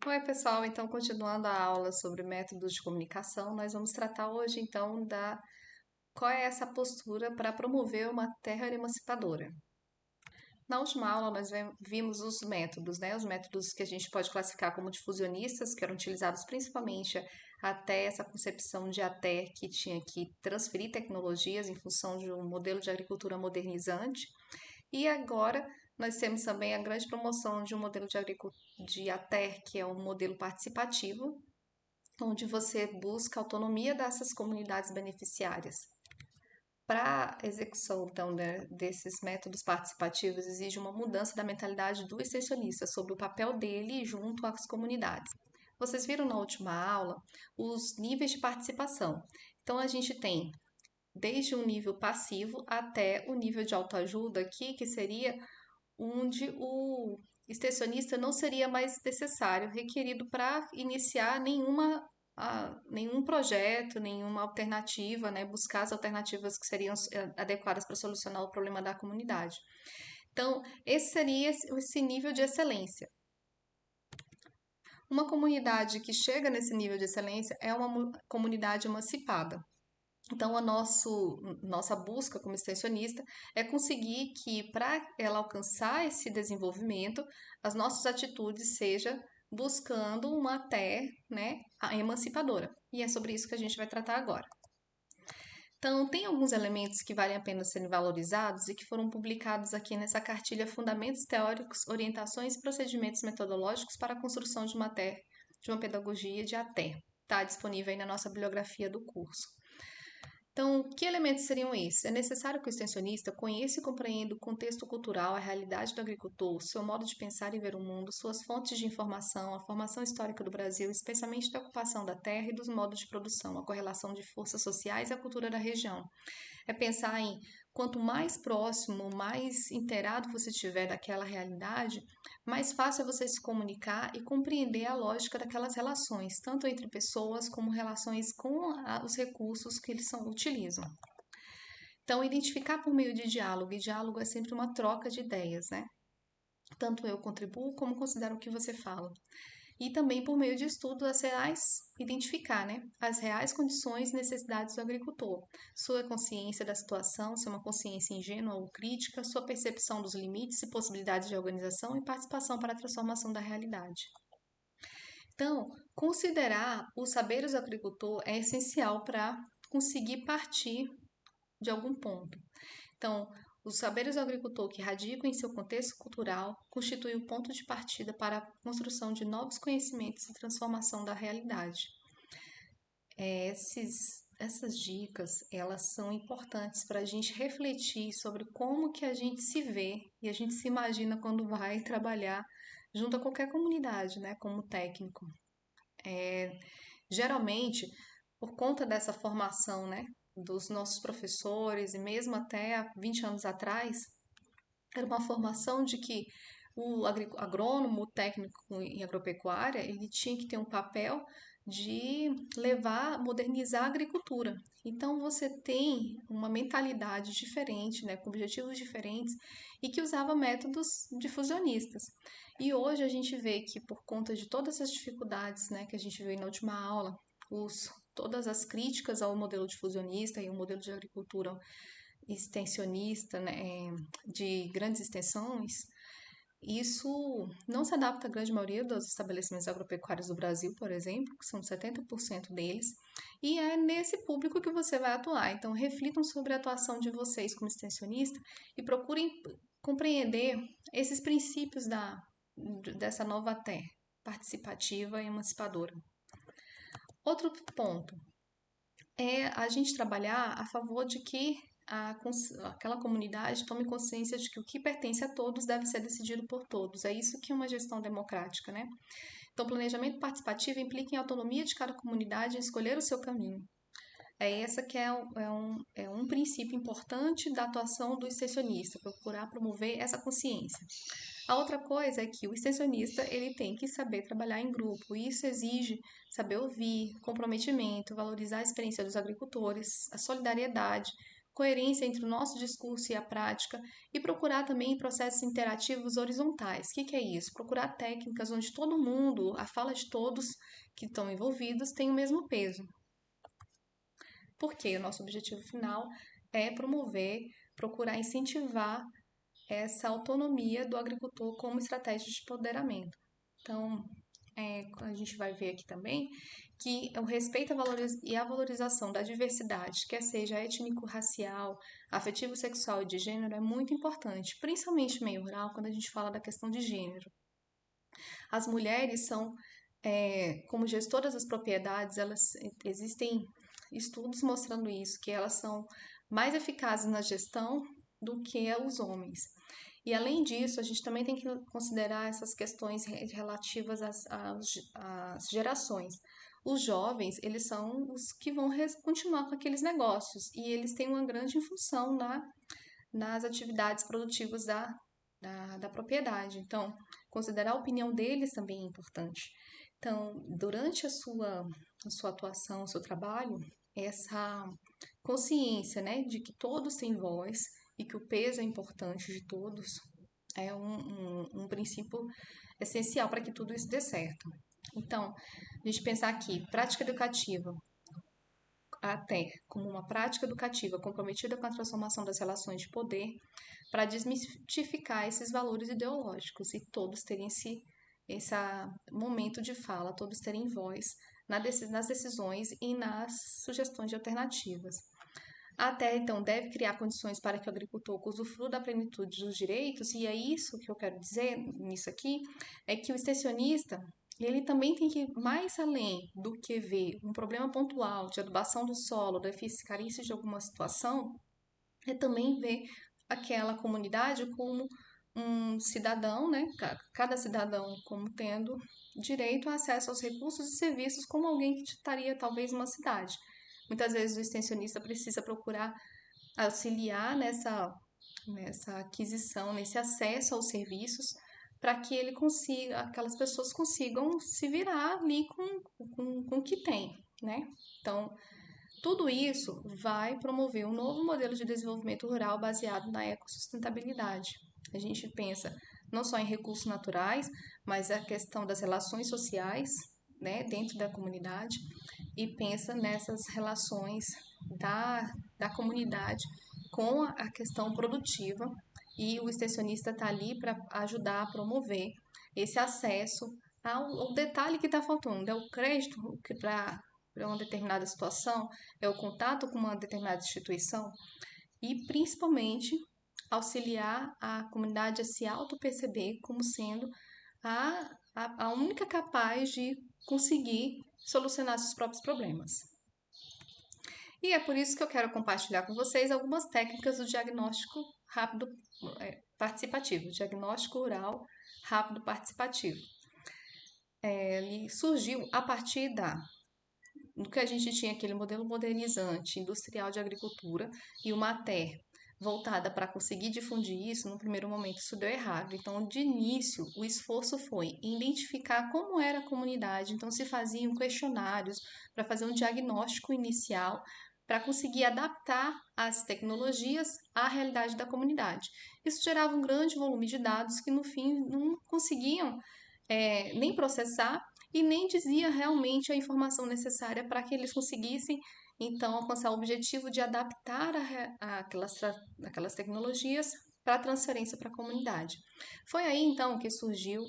Oi, pessoal. Então, continuando a aula sobre métodos de comunicação, nós vamos tratar hoje, então, da qual é essa postura para promover uma terra emancipadora. Na última aula, nós vimos os métodos, né? Os métodos que a gente pode classificar como difusionistas, que eram utilizados principalmente até essa concepção de até que tinha que transferir tecnologias em função de um modelo de agricultura modernizante. E agora nós temos também a grande promoção de um modelo de ATER, que é um modelo participativo, onde você busca a autonomia dessas comunidades beneficiárias. Para a execução então, desses métodos participativos, exige uma mudança da mentalidade do extensionista sobre o papel dele junto às comunidades. Vocês viram na última aula os níveis de participação. Então, a gente tem desde um nível passivo até o nível de autoajuda aqui, que seria onde o extensionista não seria mais necessário, requerido para iniciar nenhum projeto, nenhuma alternativa, né? Buscar as alternativas que seriam adequadas para solucionar o problema da comunidade. Então, esse seria esse nível de excelência. Uma comunidade que chega nesse nível de excelência é uma comunidade emancipada. Então, nossa busca como extensionista é conseguir que, para ela alcançar esse desenvolvimento, as nossas atitudes sejam buscando uma terra, né, emancipadora. E é sobre isso que a gente vai tratar agora. Então, tem alguns elementos que valem a pena serem valorizados e que foram publicados aqui nessa cartilha Fundamentos Teóricos, Orientações e Procedimentos Metodológicos para a Construção de uma terra, de uma pedagogia de ATER. Está disponível aí na nossa bibliografia do curso. Então, que elementos seriam esses? É necessário que o extensionista conheça e compreenda o contexto cultural, a realidade do agricultor, seu modo de pensar e ver o mundo, suas fontes de informação, a formação histórica do Brasil, especialmente da ocupação da terra e dos modos de produção, a correlação de forças sociais e a cultura da região. É pensar em quanto mais próximo, mais inteirado você estiver daquela realidade, mais fácil é você se comunicar e compreender a lógica daquelas relações, tanto entre pessoas como relações com os recursos que eles utilizam. Então, identificar por meio de diálogo, e diálogo é sempre uma troca de ideias, né? Tanto eu contribuo como considero o que você fala. E também por meio de estudos as reais, identificar, né, as reais condições e necessidades do agricultor, sua consciência da situação, se é uma consciência ingênua ou crítica, sua percepção dos limites e possibilidades de organização e participação para a transformação da realidade. Então, considerar os saberes do agricultor é essencial para conseguir partir de algum ponto. Então, os saberes do agricultor que radicam em seu contexto cultural constituem o ponto de partida para a construção de novos conhecimentos e transformação da realidade. Essas dicas, elas são importantes para a gente refletir sobre como que a gente se vê e a gente se imagina quando vai trabalhar junto a qualquer comunidade, né, como técnico. Geralmente, por conta dessa formação, né, dos nossos professores e mesmo até há 20 anos atrás, era uma formação de que o agrônomo, o técnico em agropecuária, ele tinha que ter um papel de levar, modernizar a agricultura. Então você tem uma mentalidade diferente, né, com objetivos diferentes e que usava métodos difusionistas. E hoje a gente vê que por conta de todas as dificuldades, né, que a gente viu na última aula, todas as críticas ao modelo difusionista e o modelo de agricultura extensionista, né, de grandes extensões, isso não se adapta à grande maioria dos estabelecimentos agropecuários do Brasil, por exemplo, que são 70% deles, e é nesse público que você vai atuar. Então, reflitam sobre a atuação de vocês como extensionista e procurem compreender esses princípios dessa nova terra participativa e emancipadora. Outro ponto é a gente trabalhar a favor de que aquela comunidade tome consciência de que o que pertence a todos deve ser decidido por todos. É isso que é uma gestão democrática, né? Então, planejamento participativo implica em autonomia de cada comunidade em escolher o seu caminho. Essa que é um princípio importante da atuação do extensionista, procurar promover essa consciência. A outra coisa é que o extensionista ele tem que saber trabalhar em grupo. Isso exige saber ouvir, comprometimento, valorizar a experiência dos agricultores, a solidariedade, coerência entre o nosso discurso e a prática e procurar também processos interativos horizontais. O que é isso? Procurar técnicas onde todo mundo, a fala de todos que estão envolvidos, tem o mesmo peso. Porque o nosso objetivo final é promover, procurar incentivar essa autonomia do agricultor como estratégia de empoderamento. Então, a gente vai ver aqui também que o respeito e a valorização da diversidade, quer seja étnico-racial, afetivo-sexual e de gênero, é muito importante, principalmente no meio rural, quando a gente fala da questão de gênero. As mulheres são, como gestoras das propriedades, existem estudos mostrando isso, que elas são mais eficazes na gestão do que os homens. E além disso, a gente também tem que considerar essas questões relativas às gerações. Os jovens, eles são os que vão continuar com aqueles negócios e eles têm uma grande função nas atividades produtivas da propriedade. Então, considerar a opinião deles também é importante. Então, durante a sua atuação, o seu trabalho, essa consciência, né, de que todos têm voz e que o peso é importante de todos é um princípio essencial para que tudo isso dê certo. Então, a gente pensar aqui, prática educativa, até como uma prática educativa comprometida com a transformação das relações de poder, para desmistificar esses valores ideológicos e todos terem esse momento de fala, todos terem voz nas decisões e nas sugestões de alternativas. A terra, então, deve criar condições para que o agricultor usufrua da plenitude dos direitos, e é isso que eu quero dizer nisso aqui, é que o extensionista, ele também tem que ir mais além do que ver um problema pontual de adubação do solo, da eficácia de alguma situação, é também ver aquela comunidade como um cidadão, né? Cada cidadão como tendo direito a acesso aos recursos e serviços como alguém que estaria talvez numa cidade. Muitas vezes o extensionista precisa procurar auxiliar nessa aquisição, nesse acesso aos serviços, para que ele consiga, aquelas pessoas consigam se virar ali com o que tem, né? Então, tudo isso vai promover um novo modelo de desenvolvimento rural baseado na ecossustentabilidade. A gente pensa não só em recursos naturais, mas a questão das relações sociais, né, dentro da comunidade, e pensa nessas relações da comunidade com a questão produtiva, e o extensionista está ali para ajudar a promover esse acesso ao detalhe que está faltando, é o crédito para uma determinada situação, é o contato com uma determinada instituição e, principalmente, auxiliar a comunidade a se auto-perceber como sendo a única capaz de conseguir solucionar seus próprios problemas. E é por isso que eu quero compartilhar com vocês algumas técnicas do diagnóstico rápido participativo, diagnóstico rural rápido participativo. Ele surgiu a partir do que a gente tinha aquele modelo modernizante, industrial de agricultura e uma TER voltada para conseguir difundir isso, no primeiro momento isso deu errado. Então, de início, o esforço foi identificar como era a comunidade, então se faziam questionários para fazer um diagnóstico inicial para conseguir adaptar as tecnologias à realidade da comunidade. Isso gerava um grande volume de dados que, no fim, não conseguiam nem processar e nem dizia realmente a informação necessária para que eles conseguissem, então, alcançar o objetivo de adaptar aquelas tecnologias para a transferência para a comunidade. Foi aí, então, que surgiu,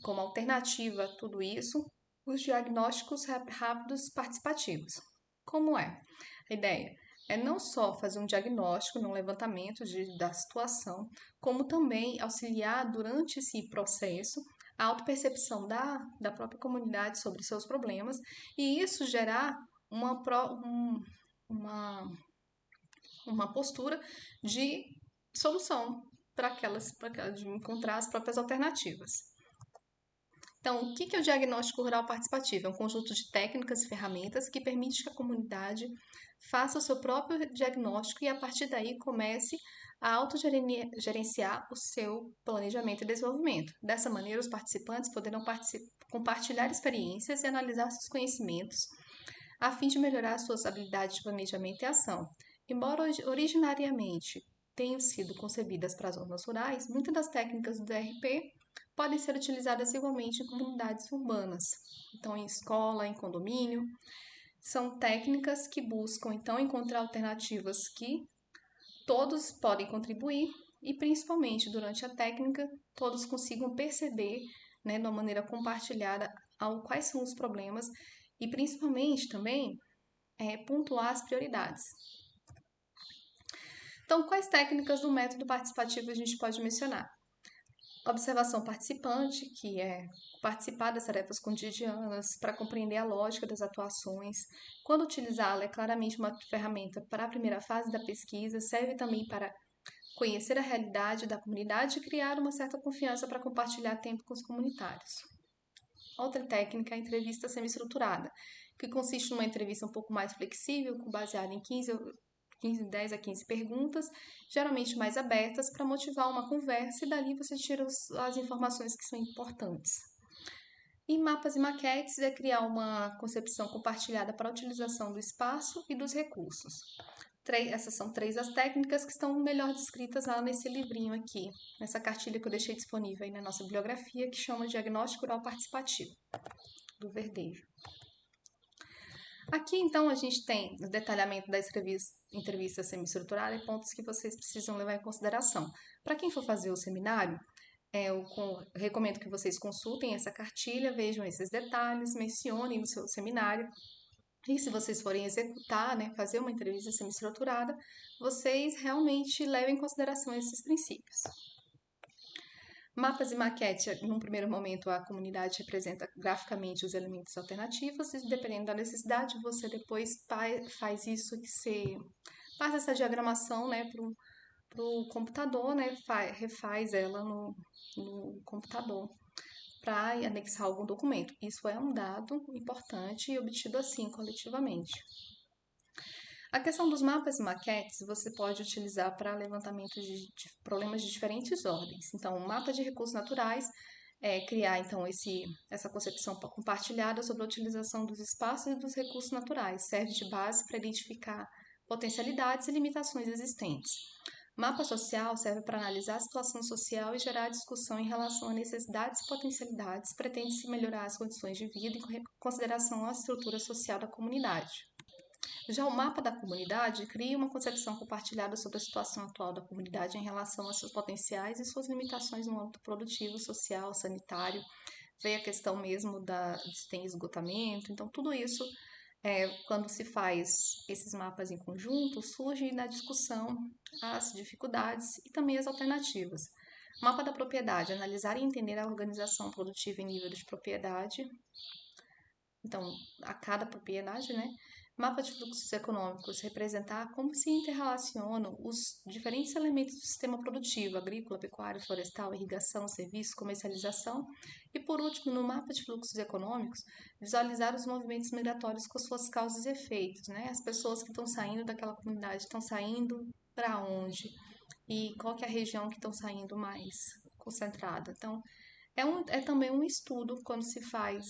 como alternativa a tudo isso, os diagnósticos rápidos participativos. Como é? A ideia é não só fazer um diagnóstico, um levantamento da situação, como também auxiliar durante esse processo a autopercepção da própria comunidade sobre seus problemas e isso gerar uma postura de solução para de encontrar as próprias alternativas. Então, o que é o diagnóstico rural participativo? É um conjunto de técnicas e ferramentas que permite que a comunidade faça o seu próprio diagnóstico e, a partir daí, comece a autogerenciar o seu planejamento e desenvolvimento. Dessa maneira, os participantes poderão compartilhar experiências e analisar seus conhecimentos a fim de melhorar suas habilidades de planejamento e ação. Embora originariamente tenham sido concebidas para as zonas rurais, muitas das técnicas do DRP podem ser utilizadas igualmente em comunidades urbanas. Então, em escola, em condomínio, são técnicas que buscam então encontrar alternativas que todos podem contribuir e principalmente durante a técnica todos consigam perceber, né, de uma maneira compartilhada quais são os problemas e principalmente também pontuar as prioridades. Então, quais técnicas do método participativo a gente pode mencionar? Observação participante, que é participar das tarefas cotidianas para compreender a lógica das atuações. Quando utilizá-la, é claramente uma ferramenta para a primeira fase da pesquisa, serve também para conhecer a realidade da comunidade e criar uma certa confiança para compartilhar tempo com os comunitários. Outra técnica é a entrevista semi-estruturada, que consiste numa entrevista um pouco mais flexível, baseada em 10 a 15 perguntas, geralmente mais abertas, para motivar uma conversa e dali você tira as informações que são importantes. E mapas e maquetes é criar uma concepção compartilhada para a utilização do espaço e dos recursos. Essas são 3 as técnicas que estão melhor descritas lá nesse livrinho aqui, nessa cartilha que eu deixei disponível aí na nossa bibliografia, que chama Diagnóstico Rural Participativo, do Verdejo. Aqui, então, a gente tem o detalhamento da entrevista semi-estruturada e pontos que vocês precisam levar em consideração. Para quem for fazer o seminário, eu recomendo que vocês consultem essa cartilha, vejam esses detalhes, mencionem no seu seminário. E se vocês forem executar, né, fazer uma entrevista semi-estruturada, vocês realmente levem em consideração esses princípios. Mapas e maquete, num primeiro momento, a comunidade representa graficamente os elementos alternativos e, dependendo da necessidade, você depois faz isso que você passa essa diagramação, né, para o computador, né, refaz ela no computador para anexar algum documento. Isso é um dado importante e obtido assim coletivamente. A questão dos mapas e maquetes você pode utilizar para levantamento de problemas de diferentes ordens. Então, o mapa de recursos naturais é criar então essa concepção compartilhada sobre a utilização dos espaços e dos recursos naturais. Serve de base para identificar potencialidades e limitações existentes. Mapa social serve para analisar a situação social e gerar discussão em relação a necessidades e potencialidades. Pretende-se melhorar as condições de vida em consideração à estrutura social da comunidade. Já o mapa da comunidade cria uma concepção compartilhada sobre a situação atual da comunidade em relação a seus potenciais e suas limitações no âmbito produtivo, social, sanitário. Vê a questão mesmo se tem esgotamento. Então, tudo isso, quando se faz esses mapas em conjunto, surge na discussão as dificuldades e também as alternativas. Mapa da propriedade, analisar e entender a organização produtiva em nível de propriedade. Então, a cada propriedade, né? Mapa de fluxos econômicos, representar como se interrelacionam os diferentes elementos do sistema produtivo, agrícola, pecuário, florestal, irrigação, serviços, comercialização. E, por último, no mapa de fluxos econômicos, visualizar os movimentos migratórios com suas causas e efeitos, né? As pessoas que estão saindo daquela comunidade estão saindo para onde? E qual que é a região que estão saindo mais concentrada? Então, é também um estudo, quando se faz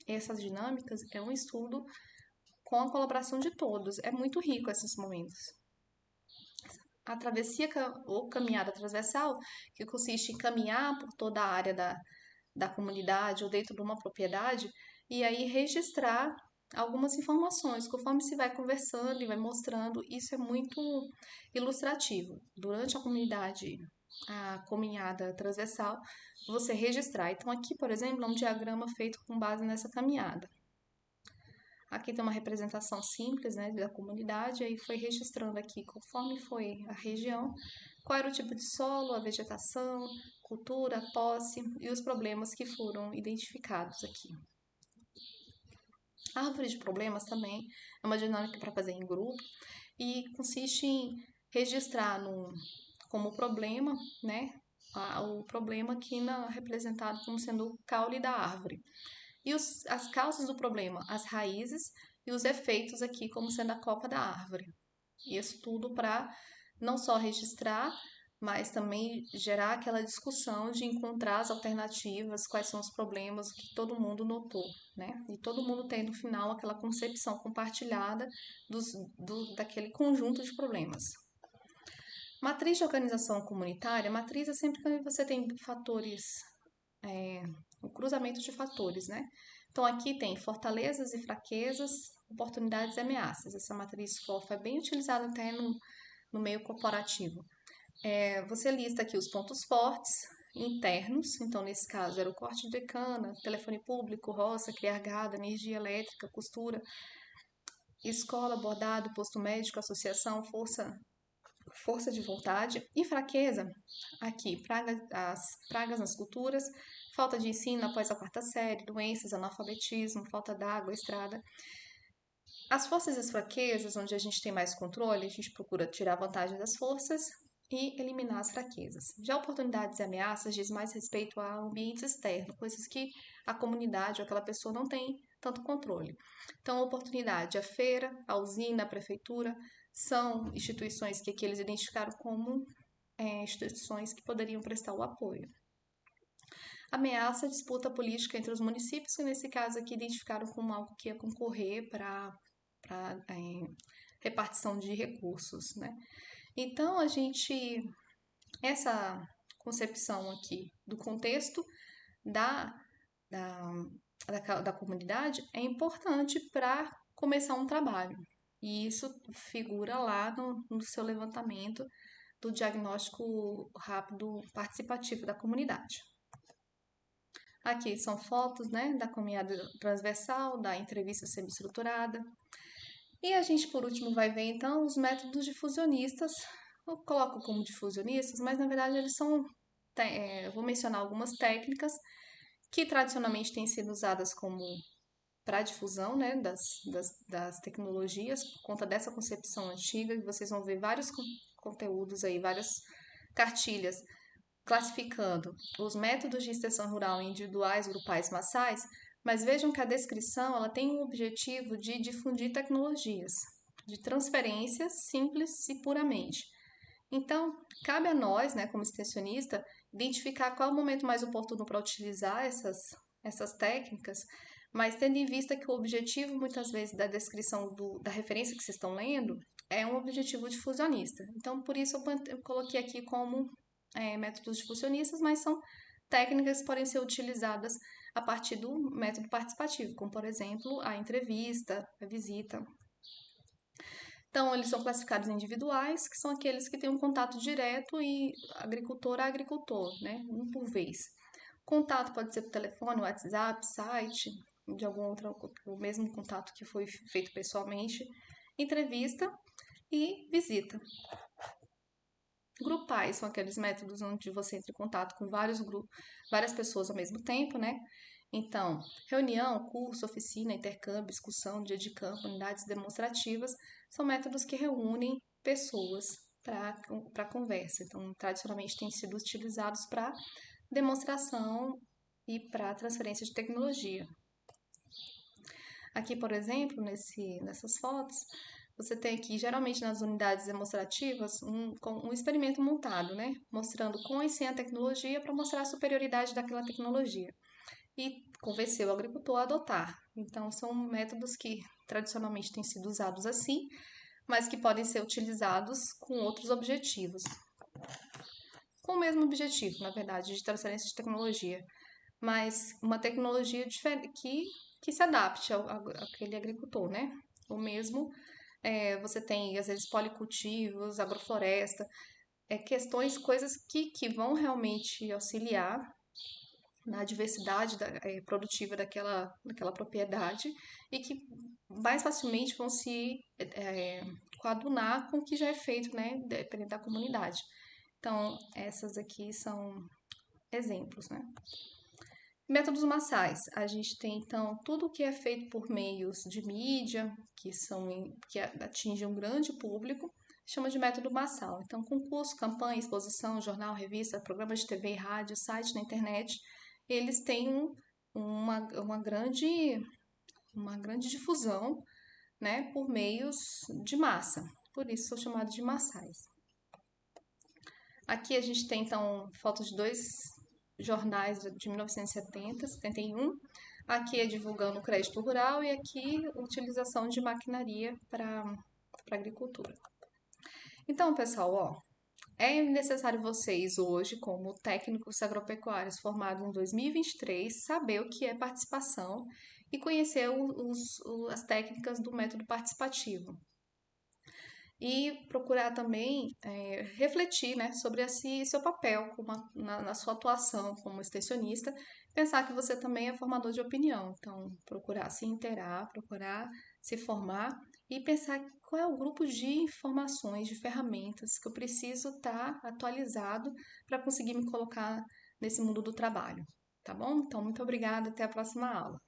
essas dinâmicas, é um estudo com a colaboração de todos. É muito rico esses momentos. A travessia ou caminhada transversal, que consiste em caminhar por toda a área da comunidade ou dentro de uma propriedade e aí registrar algumas informações. Conforme se vai conversando e vai mostrando, isso é muito ilustrativo. Durante a caminhada transversal, você registrar. Então, aqui, por exemplo, é um diagrama feito com base nessa caminhada. Aqui tem uma representação simples, né, da comunidade, aí foi registrando aqui conforme foi a região, qual era o tipo de solo, a vegetação, cultura, posse e os problemas que foram identificados aqui. A árvore de problemas também é uma dinâmica para fazer em grupo e consiste em registrar como problema, né, o problema que é representado como sendo o caule da árvore. E as causas do problema, as raízes e os efeitos aqui como sendo a copa da árvore. Isso tudo para não só registrar, mas também gerar aquela discussão de encontrar as alternativas, quais são os problemas que todo mundo notou, né? E todo mundo tem no final aquela concepção compartilhada daquele conjunto de problemas. Matriz de organização comunitária, matriz é sempre quando você tem fatores, o cruzamento de fatores, né? Então aqui tem fortalezas e fraquezas, oportunidades e ameaças. Essa matriz FOF é bem utilizada até no meio corporativo. Você lista aqui os pontos fortes internos, então nesse caso era o corte de cana, telefone público, roça, criar gado, energia elétrica, costura, escola, bordado, posto médico, associação, força de vontade e fraqueza. Aqui, as pragas nas culturas, falta de ensino após a quarta série, doenças, analfabetismo, falta d'água, estrada. As forças e as fraquezas, onde a gente tem mais controle, a gente procura tirar vantagem das forças e eliminar as fraquezas. Já oportunidades e ameaças diz mais respeito a ambientes externos, coisas que a comunidade ou aquela pessoa não tem tanto controle. Então, a oportunidade, a feira, a usina, a prefeitura, são instituições que aqui eles identificaram como instituições que poderiam prestar o apoio. Ameaça, disputa política entre os municípios, que nesse caso aqui identificaram como algo que ia concorrer para repartição de recursos, né? Então, essa concepção aqui do contexto da, da, da comunidade é importante para começar um trabalho. E isso figura lá no seu levantamento do diagnóstico rápido participativo da comunidade. Aqui são fotos, né, da caminhada transversal, da entrevista semi-estruturada. E a gente, por último, vai ver, então, os métodos difusionistas. Eu coloco como difusionistas, mas, na verdade, eles são... vou mencionar algumas técnicas que, tradicionalmente, têm sido usadas como para a difusão, né, das tecnologias, por conta dessa concepção antiga, e vocês vão ver vários conteúdos aí, várias cartilhas classificando os métodos de extensão rural individuais, grupais, massais, mas vejam que a descrição ela tem o objetivo de difundir tecnologias, de transferência simples e puramente. Então, cabe a nós, né, como extensionista, identificar qual é o momento mais oportuno para utilizar essas técnicas, mas tendo em vista que o objetivo, muitas vezes, da descrição da referência que vocês estão lendo é um objetivo difusionista. Então, por isso eu coloquei aqui como métodos difusionistas, mas são técnicas que podem ser utilizadas a partir do método participativo, como, por exemplo, a entrevista, a visita. Então, eles são classificados individuais, que são aqueles que têm um contato direto e agricultor a agricultor, né? Um por vez. Contato pode ser por telefone, WhatsApp, site, de algum outro, o mesmo contato que foi feito pessoalmente, entrevista e visita. Grupais são aqueles métodos onde você entra em contato com vários grupos, várias pessoas ao mesmo tempo, né? Então, reunião, curso, oficina, intercâmbio, discussão, dia de campo, unidades demonstrativas, são métodos que reúnem pessoas para conversa. Então, tradicionalmente têm sido utilizados para demonstração e para transferência de tecnologia. Aqui, por exemplo, nessas fotos, você tem aqui, geralmente nas unidades demonstrativas, um experimento montado, né? Mostrando com e sem a tecnologia para mostrar a superioridade daquela tecnologia. E convencer o agricultor a adotar. Então, são métodos que tradicionalmente têm sido usados assim, mas que podem ser utilizados com outros objetivos. Com o mesmo objetivo, na verdade, de transferência de tecnologia, mas uma tecnologia que se adapte àquele agricultor, né? O mesmo, você tem, às vezes, policultivos, agrofloresta, questões, coisas que vão realmente auxiliar na diversidade produtiva daquela propriedade e que mais facilmente vão se coadunar com o que já é feito, né, dependendo da comunidade. Então, essas aqui são exemplos, né? Métodos massais. A gente tem, então, tudo que é feito por meios de mídia, que atingem um grande público, chama de método massal. Então, concurso, campanha, exposição, jornal, revista, programas de TV, rádio, site na internet, eles têm uma grande difusão, né, por meios de massa. Por isso são chamados de massais. Aqui a gente tem, então, fotos de dois jornais de 1970, 71. Aqui é divulgando o crédito rural e aqui utilização de maquinaria para agricultura. Então, pessoal, ó, é necessário vocês hoje, como técnicos agropecuários formados em 2023, saber o que é participação e conhecer as técnicas do método participativo. E procurar também refletir, né, sobre seu papel na sua atuação como extensionista, pensar que você também é formador de opinião, então procurar se inteirar, procurar se formar e pensar qual é o grupo de informações, de ferramentas que eu preciso estar atualizado para conseguir me colocar nesse mundo do trabalho, tá bom? Então, muito obrigada, até a próxima aula.